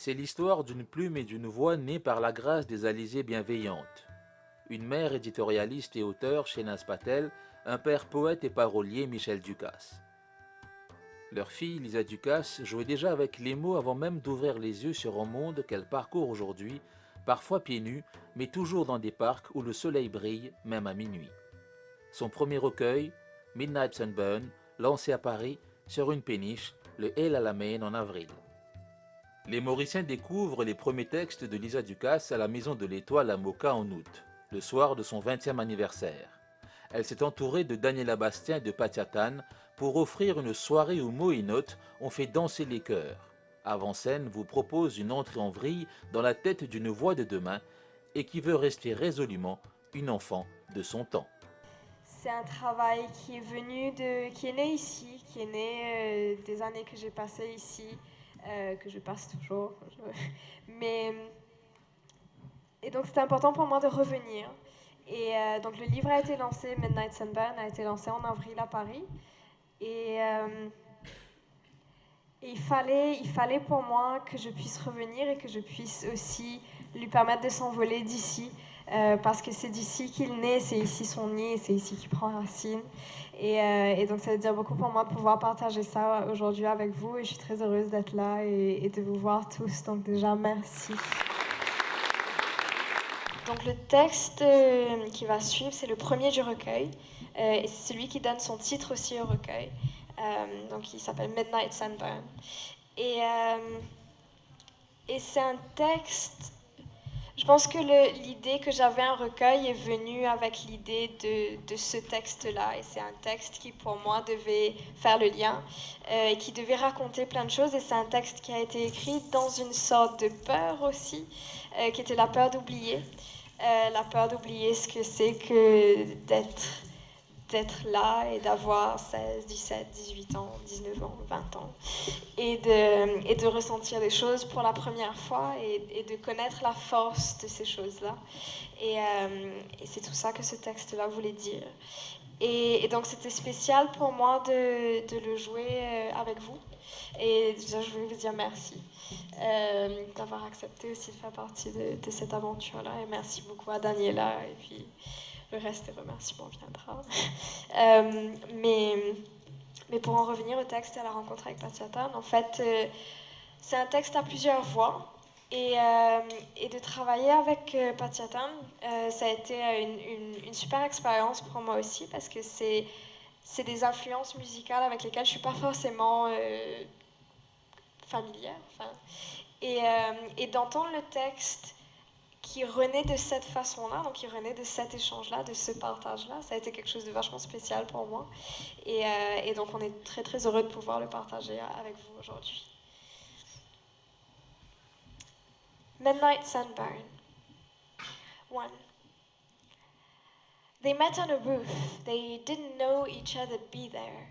C'est l'histoire d'une plume et d'une voix née par la grâce des Alizés bienveillantes. Une mère éditorialiste et auteur, Shehnaz Patel, un père poète et parolier, Michel Ducasse. Leur fille, Lisa Ducasse, jouait déjà avec les mots avant même d'ouvrir les yeux sur un monde qu'elle parcourt aujourd'hui, parfois pieds nus, mais toujours dans des parcs où le soleil brille, même à minuit. Son premier recueil, Midnight Sunburn, lancé à Paris sur une péniche, le El Alamein en avril. Les Mauriciens découvrent les premiers textes de Lisa Ducasse à la Maison de l'Étoile à Moka en août, le soir de son 20e anniversaire. Elle s'est entourée de Daniela Bastien et de Patiatan pour offrir une soirée où mots et notes ont fait danser les cœurs. Avant-scène vous propose une entrée en vrille dans la tête d'une voix de demain et qui veut rester résolument une enfant de son temps. C'est un travail qui est né ici, qui est né des années que j'ai passées ici, que je passe toujours. Mais et donc c'était important pour moi de revenir. Et donc le livre a été lancé, Midnight Sunburn a été lancé en avril à Paris. Et il fallait pour moi que je puisse revenir et que je puisse aussi lui permettre de s'envoler d'ici. Parce que c'est d'ici qu'il naît, c'est ici son nid, c'est ici qu'il prend racine. Et donc ça veut dire beaucoup pour moi de pouvoir partager ça aujourd'hui avec vous. Et je suis très heureuse d'être là et de vous voir tous. Donc déjà, merci. Donc le texte qui va suivre, c'est le premier du recueil. Et c'est celui qui donne son titre aussi au recueil. Donc il s'appelle Midnight Sunburn. Et c'est un texte. Je pense que l'idée que j'avais un recueil est venue avec l'idée de ce texte-là. Et c'est un texte qui, pour moi, devait faire le lien, et qui devait raconter plein de choses. Et c'est un texte qui a été écrit dans une sorte de peur aussi, qui était la peur d'oublier. La peur d'oublier ce que c'est que d'être là et d'avoir 16, 17, 18 ans, 19 ans, 20 ans et de ressentir les choses pour la première fois et de connaître la force de ces choses-là. Et c'est tout ça que ce texte-là voulait dire. Et donc c'était spécial pour moi de le jouer avec vous. Et déjà, je voulais vous dire merci d'avoir accepté aussi de faire partie de cette aventure-là. Et merci beaucoup à Daniela. Et puis le reste des remerciements viendra. Mais pour en revenir au texte et à la rencontre avec Patiatan, en fait, c'est un texte à plusieurs voix. Et de travailler avec Patiatan, ça a été une super expérience pour moi aussi parce que c'est des influences musicales avec lesquelles je ne suis pas forcément familière. Enfin, et d'entendre le texte qui renaît de cette façon-là, donc qui renaît de cet échange-là, de ce partage-là, ça a été quelque chose de vachement spécial pour moi. Et donc on est très très heureux de pouvoir le partager avec vous aujourd'hui. Midnight Sunburn. 1. They met on a roof. They didn't know each other'd be there.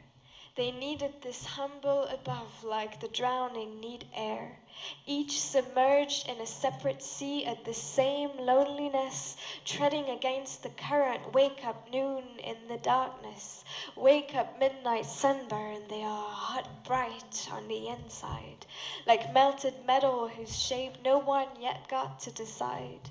They needed this humble above like the drowning need air. Each submerged in a separate sea at the same loneliness, treading against the current. Wake up noon in the darkness. Wake up midnight sunburn. They are hot bright on the inside, like melted metal whose shape no one yet got to decide.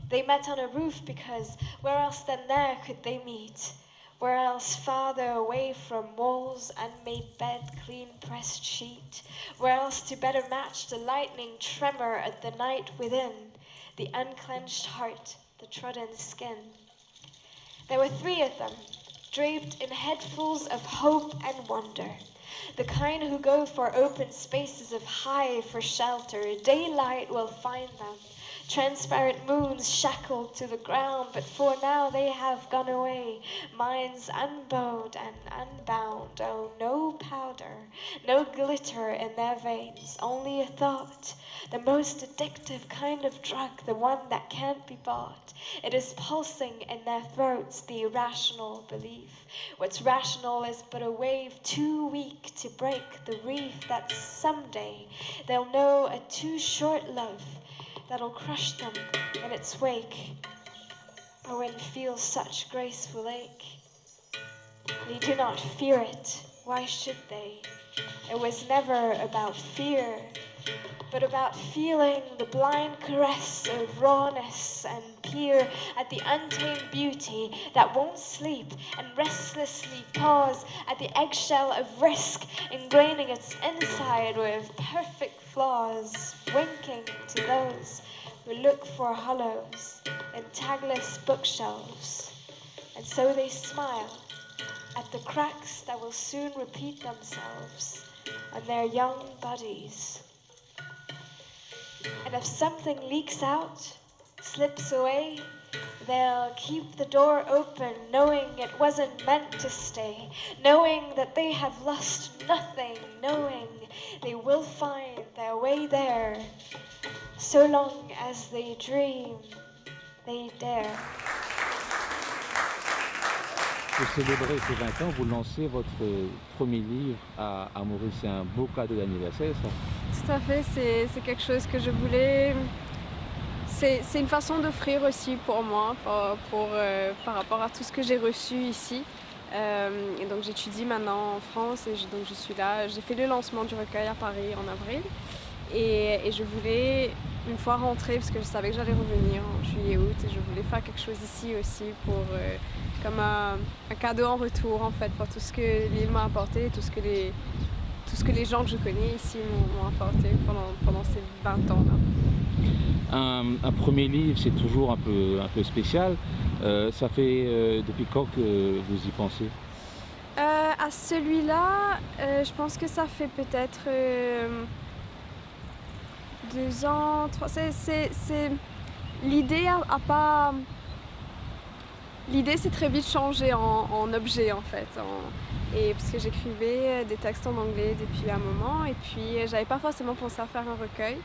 They met on a roof because where else than there could they meet? Where else farther away from walls, unmade bed, clean pressed sheet? Where else to better match the lightning tremor at the night within, the unclenched heart, the trodden skin? There were 3 of them, draped in headfuls of hope and wonder. The kind who go for open spaces of high for shelter. Daylight will find them. Transparent moons shackled to the ground, but for now they have gone away. Minds unbowed and unbound. Oh, no powder, no glitter in their veins, only a thought. The most addictive kind of drug, the one that can't be bought. It is pulsing in their throats, the irrational belief. What's rational is but a wave too weak to break the reef that someday they'll know a too short love that'll crush them in its wake. Oh, and feel such graceful ache. They do not fear it. Why should they? It was never about fear. but about feeling the blind caress of rawness and peer at the untamed beauty that won't sleep and restlessly paws at the eggshell of risk, ingraining its inside with perfect flaws, winking to those who look for hollows in tagless bookshelves. And so they smile at the cracks that will soon repeat themselves on their young bodies. And if something leaks out, slips away, they'll keep the door open, knowing it wasn't meant to stay, knowing that they have lost nothing, knowing they will find their way there, so long as they dream, they dare. Pour célébrer ces 20 ans, vous lancez votre premier livre à Maurice. C'est un beau cadeau d'anniversaire, ça. Tout à fait, c'est quelque chose que je voulais. C'est une façon d'offrir aussi pour moi, par rapport à tout ce que j'ai reçu ici. Et donc j'étudie maintenant en France et donc je suis là. J'ai fait le lancement du recueil à Paris en avril. Et je voulais, une fois rentrée, parce que je savais que j'allais revenir en juillet-août, et je voulais faire quelque chose ici aussi comme un cadeau en retour en fait, pour tout ce que l'île m'a apporté, tout ce que les gens que je connais ici m'ont apporté pendant ces 20 ans-là. Un premier livre, c'est toujours un peu spécial. Ça fait depuis quand que vous y pensez? À celui-là, je pense que ça fait peut-être 2 ans, 3. L'idée a pas. L'idée s'est très vite changée en objet en fait. Et parce que j'écrivais des textes en anglais depuis un moment, et puis j'avais pas forcément pensé à faire un recueil.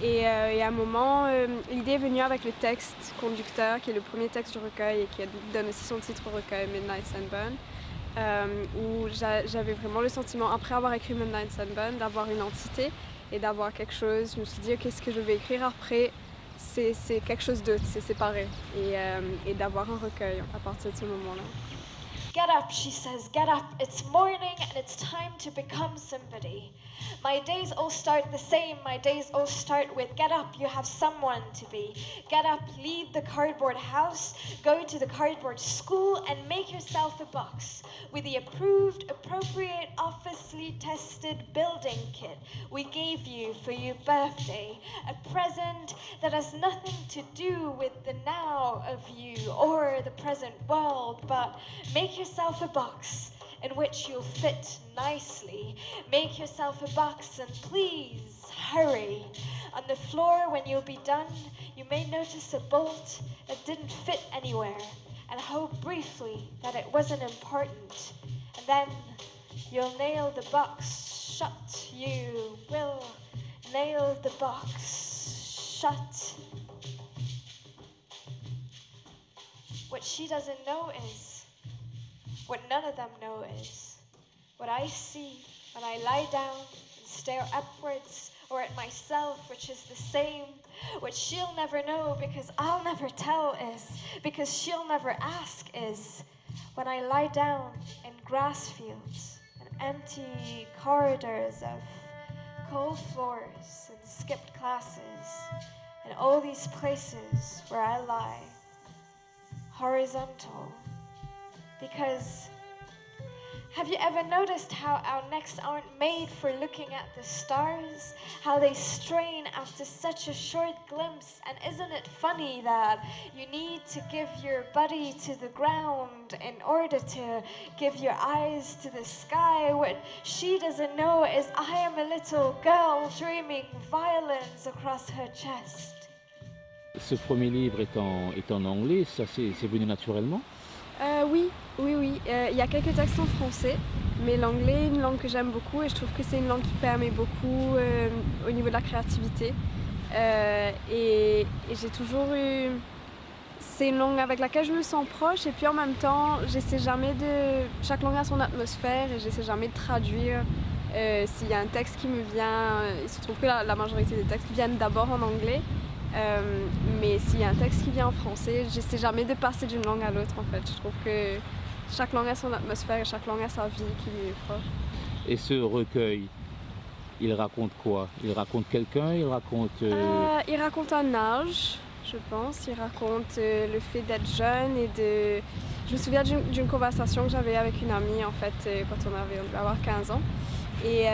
Et à un moment, l'idée est venue avec le texte conducteur, qui est le premier texte du recueil et qui donne aussi son titre au recueil, Midnight Sunburn, où j'avais vraiment le sentiment, après avoir écrit Midnight Sunburn, d'avoir une entité et d'avoir quelque chose. Je me suis dit, ok, ce que je vais écrire après, c'est quelque chose d'autre, c'est séparé, et d'avoir un recueil à partir de ce moment-là. Get up, she says, get up. It's morning and it's time to become somebody. My days all start the same. My days all start with get up, you have someone to be. Get up, leave the cardboard house, go to the cardboard school and make yourself a box with the approved, appropriate, officely tested building kit we gave you for your birthday. A present that has nothing to do with the now of you or the present world, but make yourself a box in which you'll fit nicely. Make yourself a box and please hurry. On the floor when you'll be done, you may notice a bolt that didn't fit anywhere and hope briefly that it wasn't important. And then you'll nail the box shut. You will nail the box shut. What she doesn't know is, what none of them know is, what I see when I lie down and stare upwards or at myself, which is the same. What she'll never know, because I'll never tell, is, because she'll never ask, is, when I lie down in grass fields and empty corridors of cold floors and skipped classes, and all these places where I lie, horizontal. Because have you ever noticed how our necks aren't made for looking at the stars? How they strain after such a short glimpse? And isn't it funny that you need to give your body to the ground in order to give your eyes to the sky? What she doesn't know is I am a little girl dreaming violins across her chest. Ce premier livre est en anglais, ça c'est venu naturellement? Oui. Il y a quelques textes en français, mais l'anglais est une langue que j'aime beaucoup et je trouve que c'est une langue qui permet beaucoup au niveau de la créativité. Et j'ai toujours eu... C'est une langue avec laquelle je me sens proche, et puis en même temps, j'essaie jamais de... Chaque langue a son atmosphère et j'essaie jamais de traduire. S'il y a un texte qui me vient... Il se trouve que la majorité des textes viennent d'abord en anglais. Mais s'il y a un texte qui vient en français, j'essaie jamais de passer d'une langue à l'autre en fait. Je trouve que chaque langue a son atmosphère et chaque langue a sa vie qui lui est propre. Et ce recueil, Il raconte quoi? Il raconte quelqu'un? Il raconte un âge, je pense. Il raconte le fait d'être jeune et de... Je me souviens d'une conversation que j'avais avec une amie, en fait, quand on devait avoir 15 ans. Et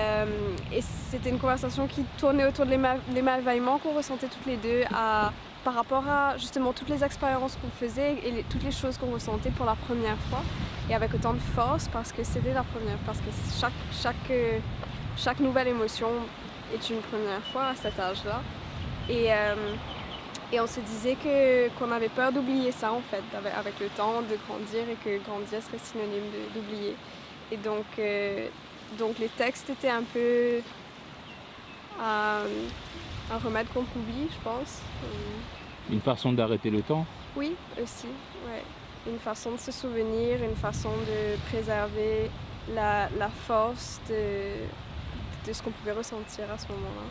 c'était une conversation qui tournait autour de l'émerveillement qu'on ressentait toutes les deux par rapport à justement toutes les expériences qu'on faisait et toutes les choses qu'on ressentait pour la première fois. Et avec autant de force parce que c'était la première, parce que chaque nouvelle émotion est une première fois à cet âge-là. Et on se disait qu'on avait peur d'oublier ça en fait, avec le temps de grandir et que grandir serait synonyme d'oublier. Et donc les textes étaient un peu un remède contre l'oubli, je pense. Une façon d'arrêter le temps? Oui, aussi, ouais. Une façon de se souvenir, une façon de préserver la force de ce qu'on pouvait ressentir à ce moment-là.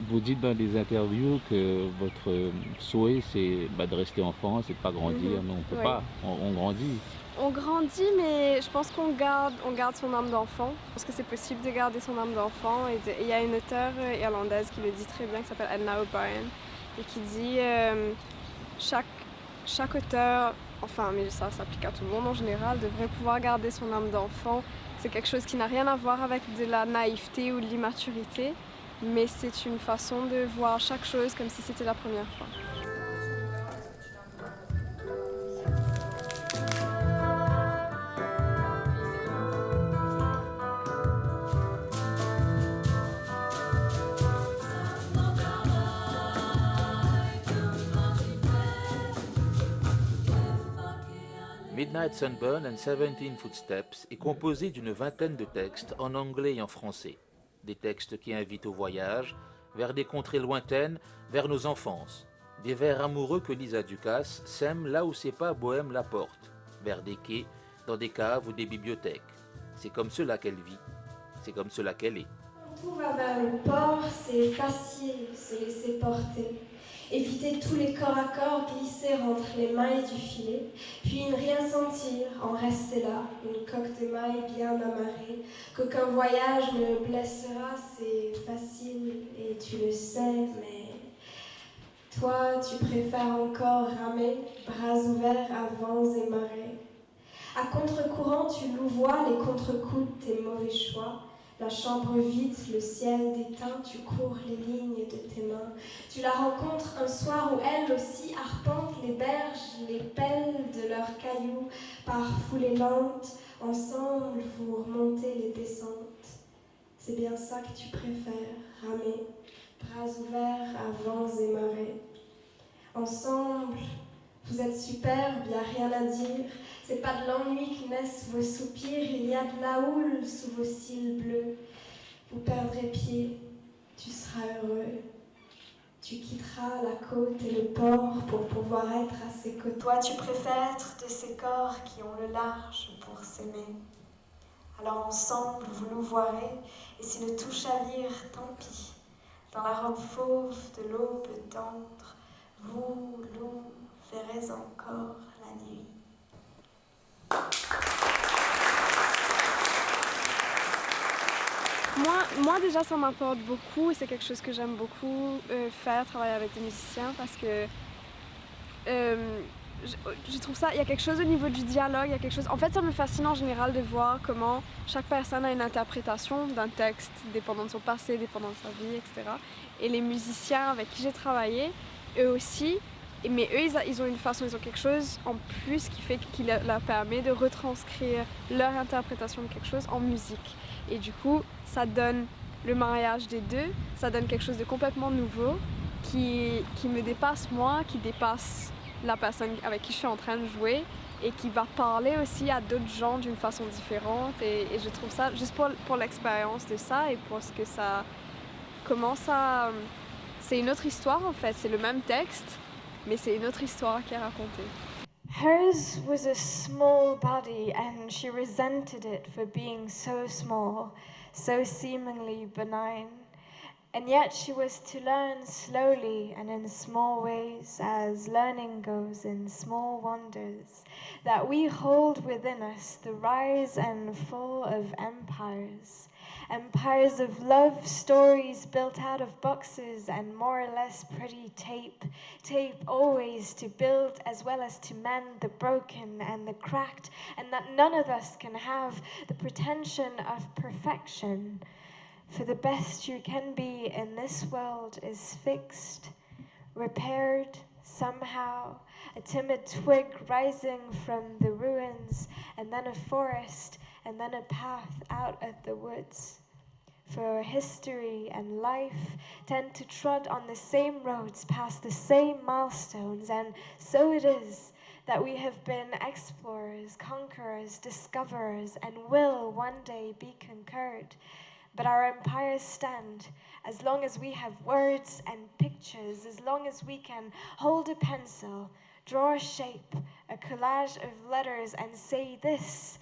Vous dites dans des interviews que votre souhait c'est de rester enfant, c'est de pas grandir, mais on peut pas, on grandit. On grandit, mais je pense qu'on garde son âme d'enfant. Je pense que c'est possible de garder son âme d'enfant. Et il y a une auteure irlandaise qui le dit très bien, qui s'appelle Edna O'Brien, et qui dit chaque auteur, enfin, mais ça s'applique à tout le monde en général, devrait pouvoir garder son âme d'enfant. C'est quelque chose qui n'a rien à voir avec de la naïveté ou de l'immaturité, mais c'est une façon de voir chaque chose comme si c'était la première fois. Midnight Sunburn and 17 Footsteps est composé d'une vingtaine de textes en anglais et en français. Des textes qui invitent au voyage, vers des contrées lointaines, vers nos enfances. Des vers amoureux que Lisa Ducasse sème là où ses pas bohèmes la portent, vers des quais, dans des caves ou des bibliothèques. C'est comme cela qu'elle vit, c'est comme cela qu'elle est. Tout va vers le port, c'est facile, se laisser porter. Éviter tous les corps à corps, glisser entre les mailles du filet, puis ne rien sentir, en rester là, une coque de mailles bien amarrée, qu'aucun voyage ne blessera, c'est facile, et tu le sais, mais toi, tu préfères encore ramer, bras ouverts à vents et marées. À contre-courant, tu louvoies les contre-coups de tes mauvais choix. La chambre vide, le ciel déteint, tu cours les lignes de tes mains. Tu la rencontres un soir où elle aussi arpente les berges, les pelles de leurs cailloux, par foulées lentes. Ensemble, vous remontez les descentes. C'est bien ça que tu préfères, ramer, bras ouverts à vents et marées. Ensemble, vous êtes superbes, y a rien à dire. C'est pas de l'ennui que naissent vos soupirs, il y a de la houle sous vos cils bleus. Vous perdrez pied, tu seras heureux. Tu quitteras la côte et le port pour pouvoir être à ses côtés. Toi, tu préfères être de ces corps qui ont le large pour s'aimer. Alors ensemble, vous louvoirez, et si le tout chavire, tant pis. Dans la robe fauve de l'aube tendre, vous verrez encore la nuit. Moi déjà ça m'apporte beaucoup et c'est quelque chose que j'aime beaucoup faire, travailler avec des musiciens parce que je trouve ça, il y a quelque chose au niveau du dialogue, il y a quelque chose... En fait ça me fascine en général de voir comment chaque personne a une interprétation d'un texte dépendant de son passé, dépendant de sa vie, etc. Et les musiciens avec qui j'ai travaillé, eux aussi, mais eux ils ont une façon, ils ont quelque chose en plus qui leur permet de retranscrire leur interprétation de quelque chose en musique. Et du coup, ça donne le mariage des deux, ça donne quelque chose de complètement nouveau qui me dépasse moi, qui dépasse la personne avec qui je suis en train de jouer et qui va parler aussi à d'autres gens d'une façon différente. Et je trouve ça, juste pour l'expérience de ça et pour ce que ça... Comment ça... C'est une autre histoire en fait, c'est le même texte, mais c'est une autre histoire qui est racontée. Hers was a small body and she resented it for being so small, so seemingly benign. And yet she was to learn slowly and in small ways, as learning goes in small wonders, that we hold within us the rise and fall of empires, Empires of love stories built out of boxes and more or less pretty tape. Tape always to build as well as to mend the broken and the cracked, and that none of us can have the pretension of perfection. For the best you can be in this world is fixed, repaired somehow, a timid twig rising from the ruins, and then a forest, and then a path out of the woods. For history and life tend to trot on the same roads past the same milestones, and so it is that we have been explorers, conquerors, discoverers, and will one day be conquered. But our empires stand as long as we have words and pictures, as long as we can hold a pencil, draw a shape, a collage of letters, and say this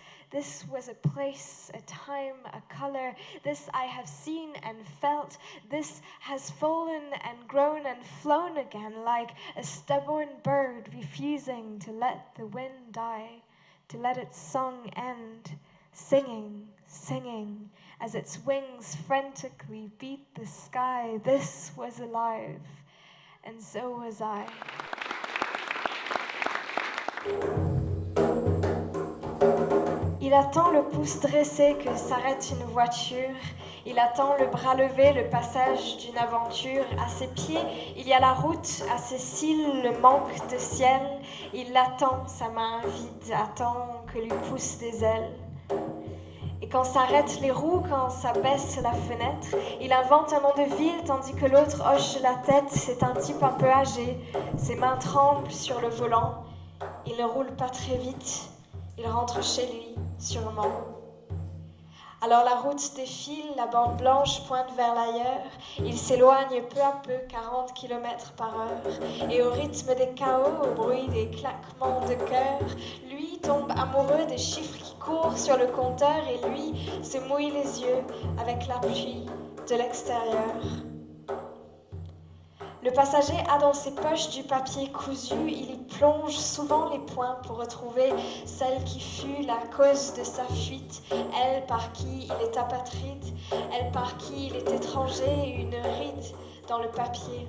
was a place, a time, a color, this I have seen and felt, this has fallen and grown and flown again like a stubborn bird refusing to let the wind die, to let its song end, singing, singing, as its wings frantically beat the sky. This was alive, and so was I. Il attend le pouce dressé que s'arrête une voiture. Il attend le bras levé, le passage d'une aventure. À ses pieds, il y a la route. À ses cils, le manque de ciel. Il l'attend, sa main vide, attend que lui poussent des ailes. Et quand s'arrêtent les roues, quand s'abaisse la fenêtre, il invente un nom de ville tandis que l'autre hoche la tête. C'est un type un peu âgé. Ses mains tremblent sur le volant. Il ne roule pas très vite. Il rentre chez lui, sûrement. Alors la route défile, la bande blanche pointe vers l'ailleurs. Il s'éloigne peu à peu, 40 km/h. Et au rythme des chaos, au bruit des claquements de cœur, lui tombe amoureux des chiffres qui courent sur le compteur et lui se mouille les yeux avec la pluie de l'extérieur. Le passager a dans ses poches du papier cousu, il y plonge souvent les poings pour retrouver celle qui fut la cause de sa fuite, elle par qui il est apatride, elle par qui il est étranger, une ride dans le papier.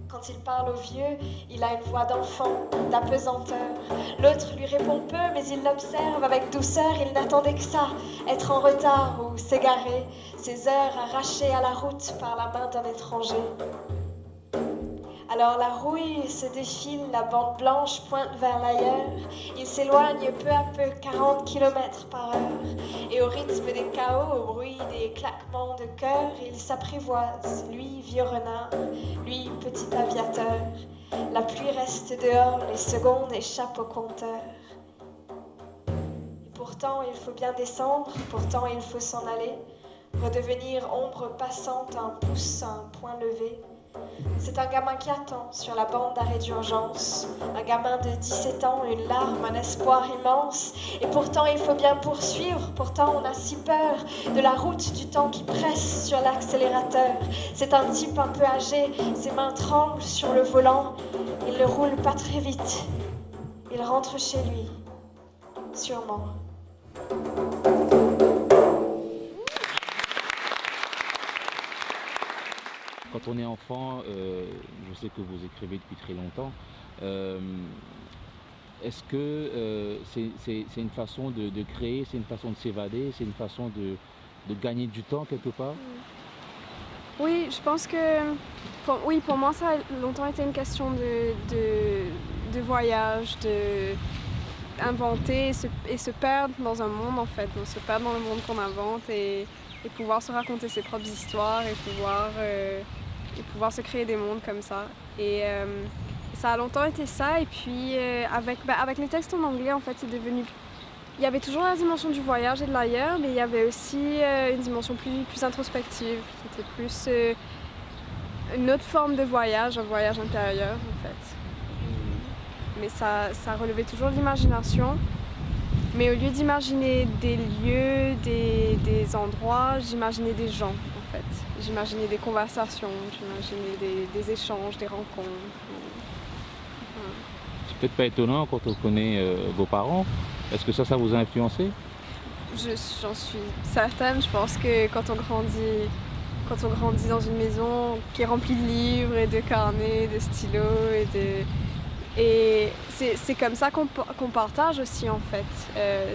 Quand il parle au vieux, il a une voix d'enfant, d'apesanteur. L'autre lui répond peu, mais il l'observe avec douceur, il n'attendait que ça, être en retard ou s'égarer, ses heures arrachées à la route par la main d'un étranger. Alors la rouille se défile, la bande blanche pointe vers l'ailleurs. Il s'éloigne peu à peu, 40 km/h. Et au rythme des chaos, au bruit des claquements de cœur, il s'apprivoise, lui vieux renard, lui petit aviateur. La pluie reste dehors, les secondes échappent au compteur. Et pourtant il faut bien descendre, pourtant il faut s'en aller, redevenir ombre passante, un pouce, un point levé. C'est un gamin qui attend sur la bande d'arrêt d'urgence, un gamin de 17 ans, une larme, un espoir immense. Et pourtant il faut bien poursuivre, pourtant on a si peur de la route, du temps qui presse sur l'accélérateur. C'est un type un peu âgé, ses mains tremblent sur le volant, il ne roule pas très vite. Il rentre chez lui, sûrement. Quand on est enfant, je sais que vous écrivez depuis très longtemps, est-ce que c'est une façon de créer, c'est une façon de s'évader, c'est une façon de gagner du temps quelque part? Oui, je pense que pour moi ça a longtemps été une question de voyage, d'inventer et se perdre dans un monde en fait, se perdre dans le monde qu'on invente et pouvoir se raconter ses propres histoires et pouvoir se créer des mondes comme ça. Et ça a longtemps été ça. Et puis avec les textes en anglais, en fait, c'est devenu... Il y avait toujours la dimension du voyage et de l'ailleurs, mais il y avait aussi une dimension plus introspective. C'était plus une autre forme de voyage, un voyage intérieur, en fait. Mais ça relevait toujours de l'imagination. Mais au lieu d'imaginer des lieux, des endroits, j'imaginais des gens, en fait. J'imaginais des conversations, j'imaginais des échanges, des rencontres. C'est peut-être pas étonnant quand on connaît vos parents. Est-ce que ça vous a influencé? J'en suis certaine. Je pense que quand on grandit dans une maison qui est remplie de livres et de carnets, de stylos et c'est comme ça qu'on partage aussi en fait.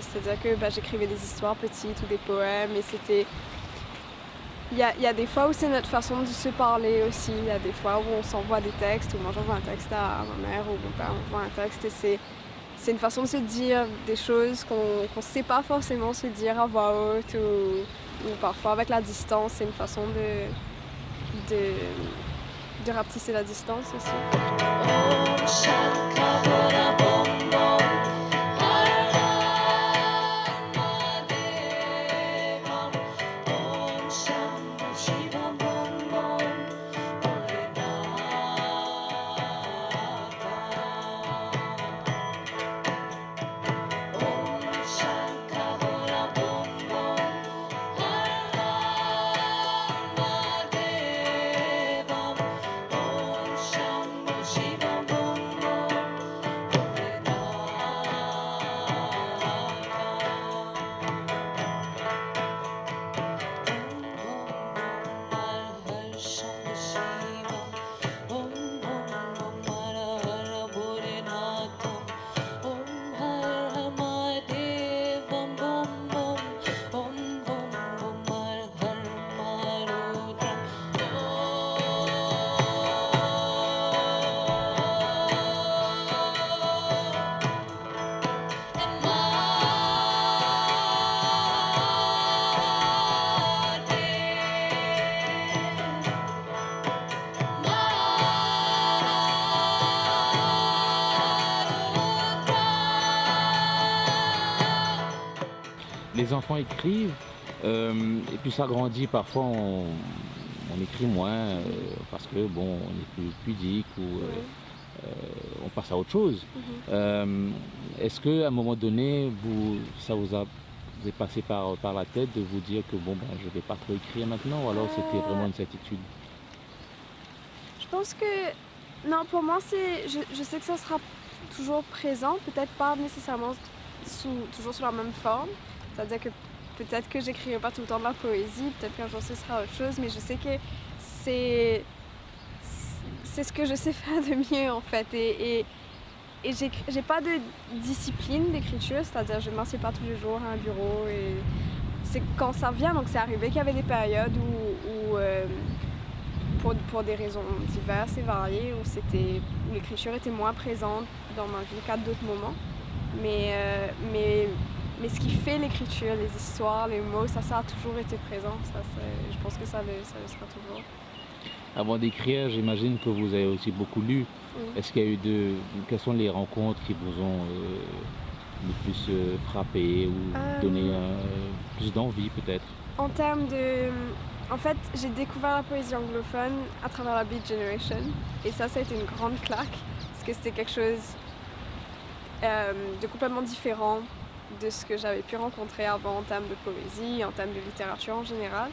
C'est-à-dire que j'écrivais des histoires petites ou des poèmes et c'était... Il y a des fois où c'est notre façon de se parler aussi. Il y a des fois où on s'envoie des textes, ou moi j'envoie un texte à ma mère ou mon père m'envoie un texte et c'est une façon de se dire des choses qu'on ne sait pas forcément se dire à voix haute ou parfois avec la distance. C'est une façon de rapetisser la distance aussi. Les enfants écrivent et puis ça grandit. Parfois on écrit moins parce que bon, on est plus pudique ou on passe à autre chose. Est-ce qu'à un moment donné, ça vous est passé par la tête de vous dire que bon, je ne vais pas trop écrire maintenant, ou alors c'était vraiment une certitude? Je pense que... Non, pour moi, je sais que ça sera toujours présent, peut-être pas nécessairement toujours sous la même forme. C'est-à-dire que peut-être que j'écrirai pas tout le temps de la poésie, peut-être qu'un jour ce sera autre chose, mais je sais que c'est ce que je sais faire de mieux en fait. Et j'ai pas de discipline d'écriture, c'est-à-dire je ne m'assieds pas tous les jours à un bureau et c'est quand ça vient. Donc c'est arrivé qu'il y avait des périodes où pour des raisons diverses et variées, où l'écriture était moins présente dans ma vie qu'à d'autres moments. Mais ce qui fait l'écriture, les histoires, les mots, ça a toujours été présent. Je pense que ça le sera toujours. Avant d'écrire, j'imagine que vous avez aussi beaucoup lu. Oui. Est-ce qu'il y a eu quelles sont les rencontres qui vous ont le plus frappé ou donné plus d'envie peut-être? En fait, j'ai découvert la poésie anglophone à travers la Beat Generation. Et ça a été une grande claque, parce que c'était quelque chose de complètement différent de ce que j'avais pu rencontrer avant en termes de poésie, en termes de littérature en général.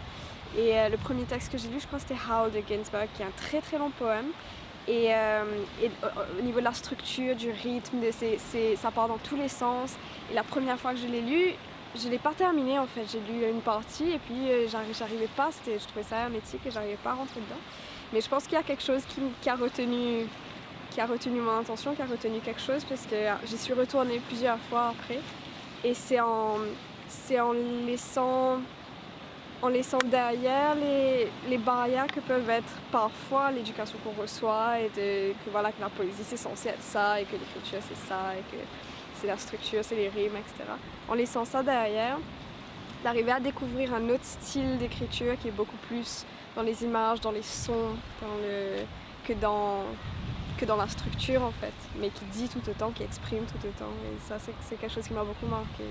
Et le premier texte que j'ai lu, je crois que c'était Howl de Ginsberg, qui est un très très long poème. Et au niveau de la structure, du rythme, ça part dans tous les sens. Et la première fois que je l'ai lu, je ne l'ai pas terminé en fait. J'ai lu une partie et puis j'arrivais pas, je trouvais ça hermétique et j'arrivais pas à rentrer dedans. Mais je pense qu'il y a quelque chose qui a retenu mon attention, qui a retenu quelque chose, parce que j'y suis retournée plusieurs fois après. Et c'est en laissant derrière les barrières que peuvent être parfois l'éducation qu'on reçoit et que la poésie c'est censé être ça et que l'écriture c'est ça et que c'est la structure, c'est les rimes, etc. En laissant ça derrière, d'arriver à découvrir un autre style d'écriture qui est beaucoup plus dans les images, dans les sons, que dans la structure en fait, mais qui dit tout autant, qui exprime tout autant. Et ça c'est quelque chose qui m'a beaucoup marqué.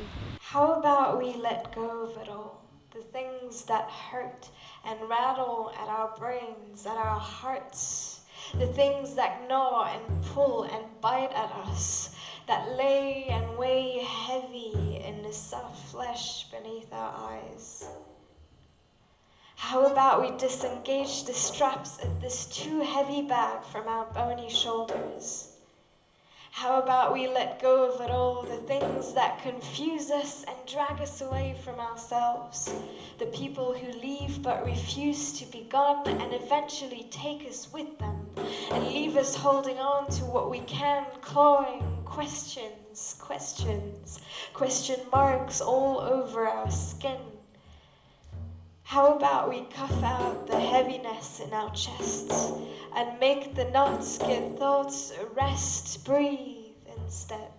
How about we let go of it all? The things that hurt and rattle at our brains, at our hearts. The things that gnaw and pull and bite at us. That lay and weigh heavy in the soft flesh beneath our eyes. How about we disengage the straps of this too heavy bag from our bony shoulders? How about we let go of it all, the things that confuse us and drag us away from ourselves, the people who leave but refuse to be gone and eventually take us with them and leave us holding on to what we can, clawing questions, question marks all over our skin. How about we cuff out the heaviness in our chests and make the knots give thoughts a rest, breathe instead.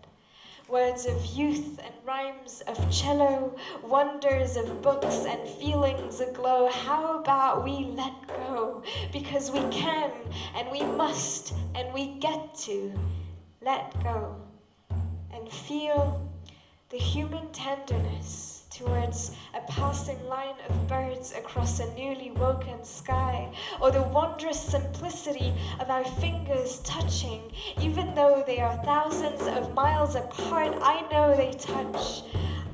Words of youth and rhymes of cello, wonders of books and feelings aglow. How about we let go? Because we can and we must and we get to let go and feel the human tenderness towards a passing line of birds across a newly woken sky, or the wondrous simplicity of our fingers touching, even though they are thousands of miles apart. I know they touch.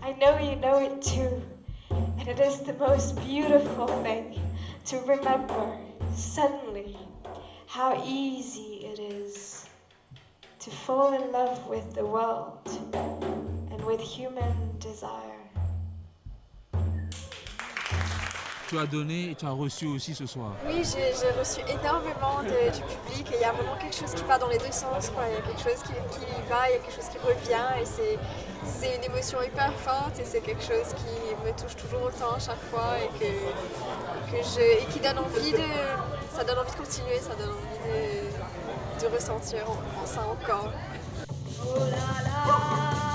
I know you know it too. And it is the most beautiful thing to remember suddenly how easy it is to fall in love with the world and with human desire. Tu as donné et tu as reçu aussi ce soir. Oui, j'ai reçu énormément du public et il y a vraiment quelque chose qui va dans les deux sens, quoi. Il y a quelque chose qui va, il y a quelque chose qui revient et c'est une émotion hyper forte et c'est quelque chose qui me touche toujours autant à chaque fois et qui donne envie ça donne envie de continuer, ça donne envie de ressentir ça encore. Oh là là.